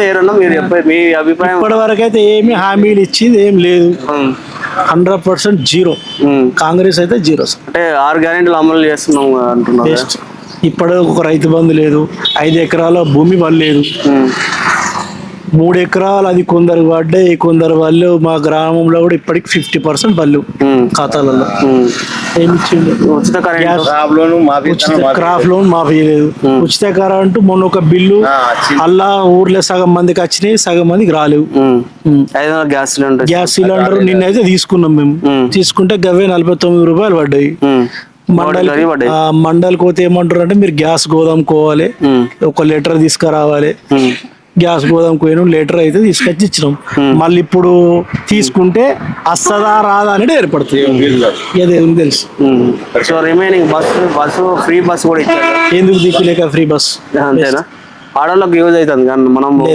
వేరన్నా మీరు మీ అభిప్రాయం? ఇప్పటి వరకు అయితే ఏమి హామీలు ఇచ్చింది ఏం లేదు. 100% జీరో. కాంగ్రెస్ అయితే జీరో. అంటే 6 గ్యారెంటీలు అమలు చేస్తున్నాం అంటున్నారు. ఇప్పుడు ఒక రైతు బంధు లేదు, 5 ఎకరాల భూమి పడలేదు, 3 ఎకరాలు అది కొందరు పడ్డాయి, కొందరు వాళ్ళు మా గ్రామంలో కూడా ఇప్పటికి 50% పళ్ళు ఖాతాలలో. ఏమిచ్చిండు? ఉచిత క్రాప్ లోన్ మాఫీ లేదు. ఉచిత కరెంటు మొన్న ఒక బిల్లు అల్లా ఊర్లో సగం మందికి వచ్చినాయి, సగం మందికి రాలేవు. 500 గ్యాస్ సిలిండర్ నిన్నైతే తీసుకున్నాం మేము. తీసుకుంటే గవే 49 రూపాయలు పడ్డాయి. మండలికి పోతే ఏమంటారు అంటే మీరు గ్యాస్ గోదాం కోవాలి, ఒక లీటర్ తీసుకురావాలి. గ్యాస్ గోదాం పోయిన లీటర్ అయితే తీసుకొచ్చి ఇచ్చినాం. మళ్ళీ ఇప్పుడు తీసుకుంటే అస్తదా రాదా అనేది ఏర్పడుతుంది. తెలుసు. So remaining bus free bus కూడా ఇచ్చారు. ఎందుకు దిక్కులేక ఫ్రీ బస్? అంతేనా? ఆడవాళ్ళకి యూజ్ అవుతుంది కానీ మనం